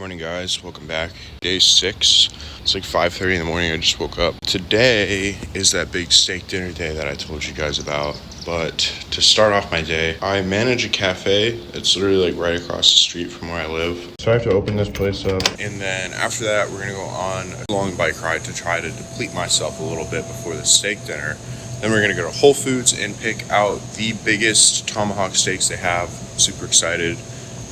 Morning guys, welcome back. Day 6. It's like 5:30 in the morning. I just woke up. Today is that big steak dinner day that I told you guys about. But to start off my day, I manage a cafe. It's literally like right across the street from where I live. So I have to open this place up. And then after that, we're gonna go on a long bike ride to try to deplete myself a little bit before the steak dinner. Then we're gonna go to Whole Foods and pick out the biggest tomahawk steaks they have. Super excited.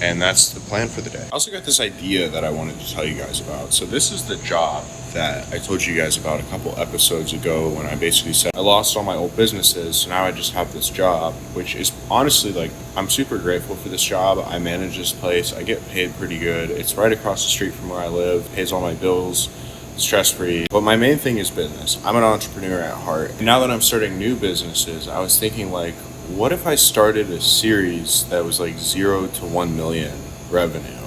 And that's the plan for the day. I also got this idea that I wanted to tell you guys about. So this is the job that I told you guys about a couple episodes ago when I basically said I lost all my old businesses, so now I just have this job, which is honestly like, I'm super grateful for this job. I manage this place. I get paid pretty good. It's right across the street from where I live, pays all my bills, stress-free. But my main thing is business. I'm an entrepreneur at heart. And now that I'm starting new businesses, I was thinking like, what if I started a series that was like 0 to 1 million revenue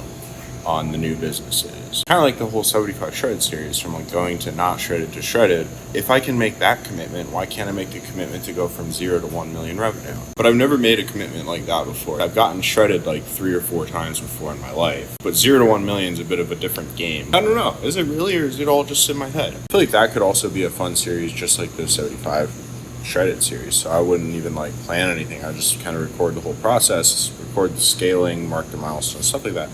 on the new businesses? Kind of like the whole 75 shredded series, from like going to not shredded to shredded. If I can make that commitment, why can't I make the commitment to go from 0 to 1 million revenue? But I've never made a commitment like that before. I've gotten shredded like 3 or 4 times before in my life. But 0 to 1 million is a bit of a different game. I don't know. Is it really, or is it all just in my head? I feel like that could also be a fun series, just like the 75 shredded series. So I wouldn't even like plan anything. I just kind of record the whole process, record the scaling, mark the milestones, stuff like that.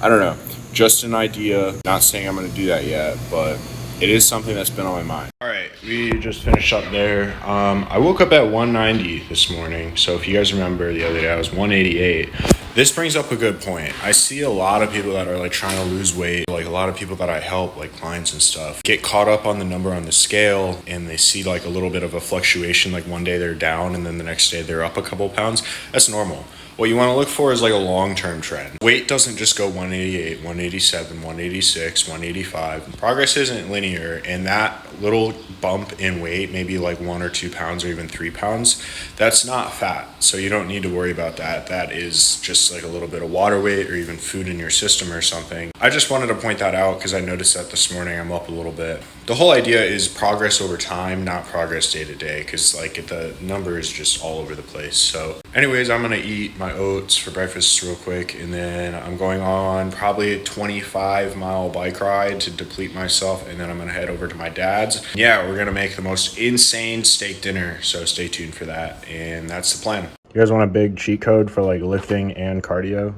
I don't know, just an idea. Not saying I'm going to do that yet, but it is something that's been on my mind. All right, we just finished up there. I woke up at 190 this morning. So if you guys remember the other day, I was 188. This brings up a good point. I see a lot of people that are like trying to lose weight, like a lot of people that I help, like clients and stuff, get caught up on the number on the scale, and they see like a little bit of a fluctuation. Like one day they're down and then the next day they're up a couple pounds. That's normal. What you want to look for is like a long-term trend. Weight doesn't just go 188, 187, 186, 185. Progress isn't linear, and that little bump in weight, maybe like 1 or 2 pounds or even 3 pounds, that's not fat. So you don't need to worry about that. That is just like a little bit of water weight or even food in your system or something. I just wanted to point that out because I noticed that this morning I'm up a little bit. The whole idea is progress over time, not progress day to day, because like the number is just all over the place. So anyways, I'm going to eat my oats for breakfast real quick, and then I'm going on probably a 25-mile bike ride to deplete myself, and then I'm going to head over to my dad's. Yeah, we're going to make the most insane steak dinner, so stay tuned for that, and that's the plan. You guys want a big cheat code for like lifting and cardio?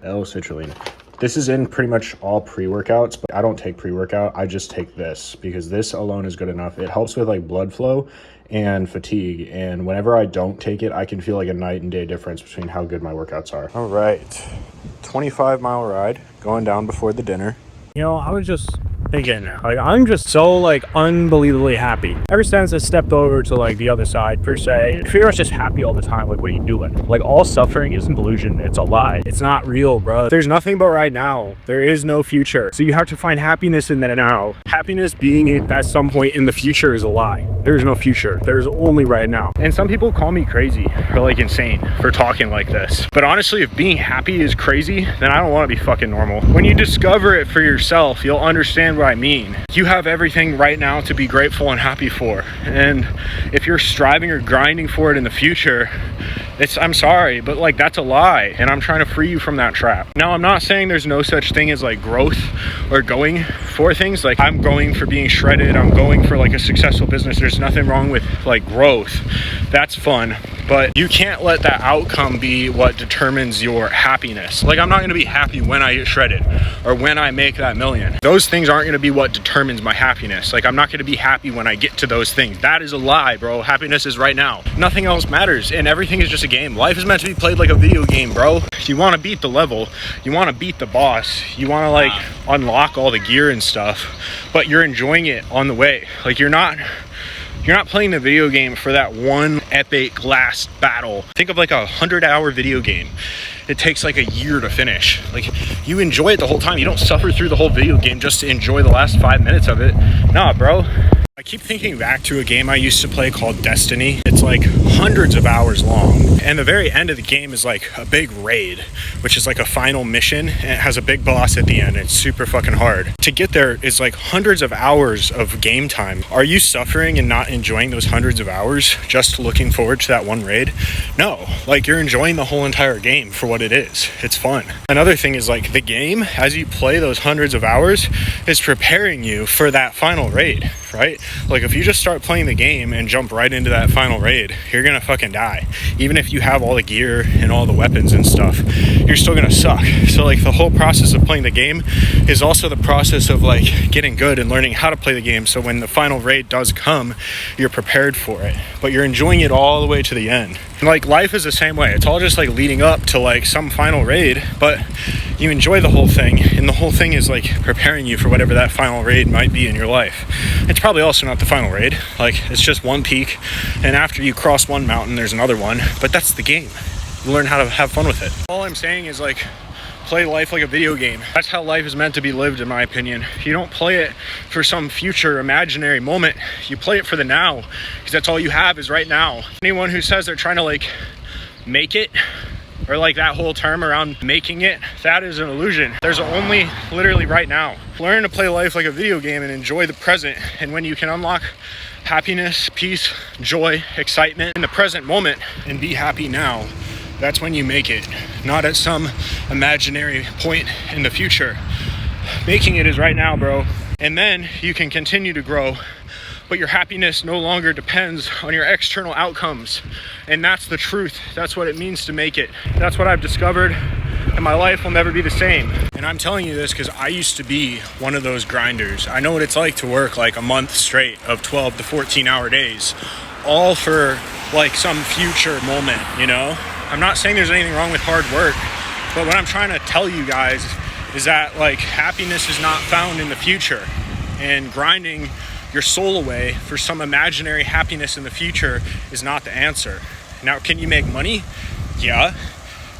L-citrulline. This is in pretty much all pre-workouts, but I don't take pre-workout. I just take this because this alone is good enough. It helps with like blood flow and fatigue. And whenever I don't take it, I can feel like a night and day difference between how good my workouts are. All right, 25-mile ride going down before the dinner. You know, I was just thinking, like, I'm just so, like, unbelievably happy. Ever since I stepped over to, like, the other side, per se, if you're just happy all the time, like, what are you doing? Like, all suffering isn't delusion. It's a lie. It's not real, bro. There's nothing but right now. There is no future. So you have to find happiness in that now. Happiness being at some point in the future is a lie. There's no future. There's only right now. And some people call me crazy or, like, insane for talking like this. But honestly, if being happy is crazy, then I don't want to be fucking normal. When you discover it for yourself, you'll understand what I mean. You have everything right now to be grateful and happy for. And if you're striving or grinding for it in the future, I'm sorry, but like that's a lie. And I'm trying to free you from that trap. Now, I'm not saying there's no such thing as like growth or going for things. Like I'm going for being shredded. I'm going for like a successful business. There's nothing wrong with like growth. That's fun. But you can't let that outcome be what determines your happiness. Like I'm not going to be happy when I get shredded or when I make that million. Those things aren't going to be what determines my happiness. Like I'm not going to be happy when I get to those things. That is a lie, bro. Happiness is right now. Nothing else matters, and everything is just a game. Life is meant to be played like a video game, bro. You want to beat the level. You want to beat the boss. You want to like unlock all the gear and stuff, but you're enjoying it on the way. Like you're not playing the video game for that one epic last battle. Think of like a 100-hour video game. It takes like a year to finish. Like you enjoy it the whole time. You don't suffer through the whole video game just to enjoy the last 5 minutes of it. Nah, bro. I keep thinking back to a game I used to play called Destiny. It's like hundreds of hours long. And the very end of the game is like a big raid, which is like a final mission. And it has a big boss at the end. It's super fucking hard. To get there is like hundreds of hours of game time. Are you suffering and not enjoying those hundreds of hours just looking forward to that one raid? No, like you're enjoying the whole entire game for what what it is. It's fun. Another thing is like the game, as you play those hundreds of hours, is preparing you for that final raid, right? Like if you just start playing the game and jump right into that final raid, you're gonna fucking die. Even if you have all the gear and all the weapons and stuff, you're still gonna suck. So like the whole process of playing the game is also the process of like getting good and learning how to play the game, so when the final raid does come, you're prepared for it, but you're enjoying it all the way to the end. And like life is the same way. It's all just like leading up to like some final raid, but you enjoy the whole thing, and the whole thing is like preparing you for whatever that final raid might be in your life. It's probably also not the final raid, like it's just one peak, and after you cross one mountain there's another one, but that's the game. You learn how to have fun with it. All I'm saying is like play life like a video game. That's how life is meant to be lived, in my opinion. You don't play it for some future imaginary moment. You play it for the now, because that's all you have is right now. Anyone who says they're trying to like make it, or like that whole term around making it, that is an illusion. There's only literally right now. Learn to play life like a video game and enjoy the present. And when you can unlock happiness, peace, joy, excitement in the present moment and be happy now, that's when you make it, not at some imaginary point in the future. Making it is right now, bro. And then you can continue to grow, but your happiness no longer depends on your external outcomes. And that's the truth. That's what it means to make it. That's what I've discovered, and my life will never be the same. And I'm telling you this because I used to be one of those grinders. I know what it's like to work like a month straight of 12 to 14 hour days, all for like some future moment, you know? I'm not saying there's anything wrong with hard work, but what I'm trying to tell you guys is that like happiness is not found in the future, and grinding your soul away for some imaginary happiness in the future is not the answer. Now, can you make money? Yeah.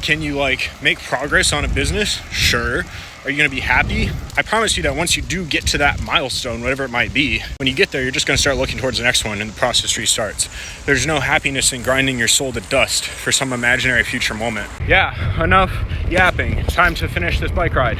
Can you like make progress on a business? Sure. Are you going to be happy? I promise you that once you do get to that milestone, whatever it might be, when you get there, you're just going to start looking towards the next one and the process restarts. There's no happiness in grinding your soul to dust for some imaginary future moment. Yeah, enough yapping. It's time to finish this bike ride.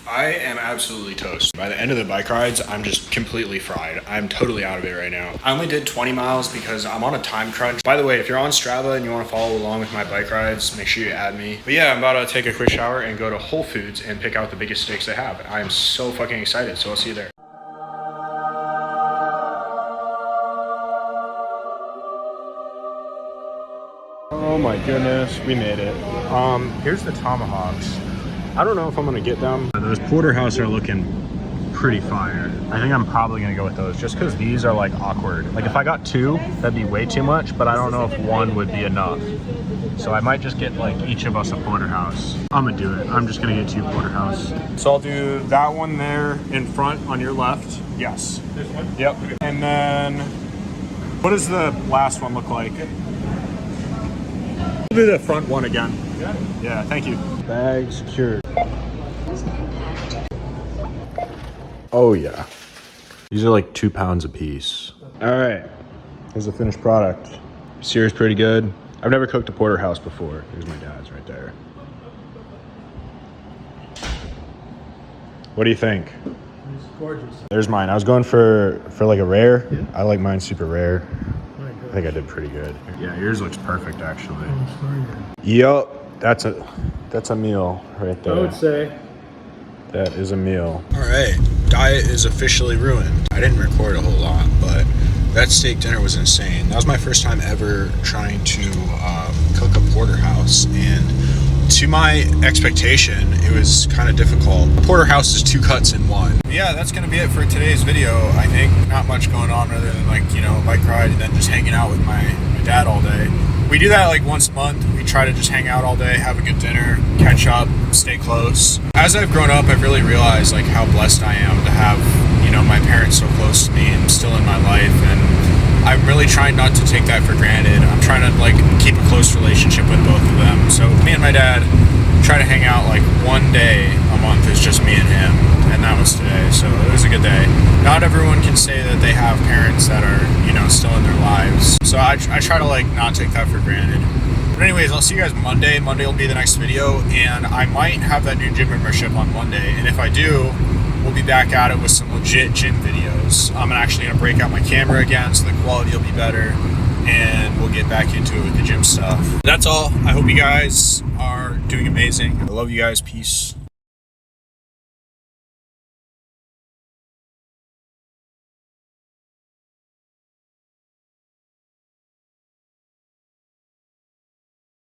I am absolutely toast. By the end of the bike rides, I'm just completely fried. I'm totally out of it right now. I only did 20 miles because I'm on a time crunch. By the way, if you're on Strava and you want to follow along with my bike rides, make sure you add me. But yeah, I'm about to take a quick shower and go to Whole Foods and pick out the biggest steaks they have. I am so fucking excited, so I'll see you there. Oh my goodness, we made it. Here's the tomahawks. I don't know if I'm gonna get them. Those porterhouse are looking pretty fire. I think I'm probably gonna go with those just because these are like awkward. Like if I got two, that'd be way too much, but I don't know if one would be enough. So I might just get like each of us a porterhouse. I'm gonna do it. I'm just gonna get two porterhouse. So I'll do that one there in front on your left. Yes. This one? Yep. And then, what does the last one look like? We'll do the front one again. Yeah, thank you. Bag secured. Oh yeah. These are like 2 pounds a piece. All right, here's the finished product. Sear's pretty good. I've never cooked a porterhouse before. Here's my dad's right there. What do you think? It's gorgeous. There's mine. I was going for like a rare. Yeah. I like mine super rare. I think I did pretty good. Yeah, yours looks perfect actually. Yup. That's a meal right there. I would say. That is a meal. All right, diet is officially ruined. I didn't record a whole lot, but that steak dinner was insane. That was my first time ever trying to cook a porterhouse, and to my expectation, it was kind of difficult. A porterhouse is 2 cuts in one. But yeah, that's gonna be it for today's video. I think not much going on other than like, you know, a bike ride and then just hanging out with my dad all day. We do that like once a month. We try to just hang out all day, have a good dinner, catch up, stay close. As I've grown up, I've really realized like how blessed I am to have, you know, my parents so close to me and still in my life. And I'm really trying not to take that for granted. I'm trying to like keep a close relationship with both of them. So me and my dad try to hang out like one day a month is just me and him. And that was today, so it was a good day. Not everyone can say that they have parents that are, you know, still in their lives. So I try to like not take that for granted. But anyways, I'll see you guys Monday. Monday will be the next video, and I might have that new gym membership on Monday. And if I do, we'll be back at it with some legit gym videos. I'm actually gonna break out my camera again, so the quality will be better. and we'll get back into it with the gym stuff. That's all. I hope you guys are doing amazing. I love you guys. Peace.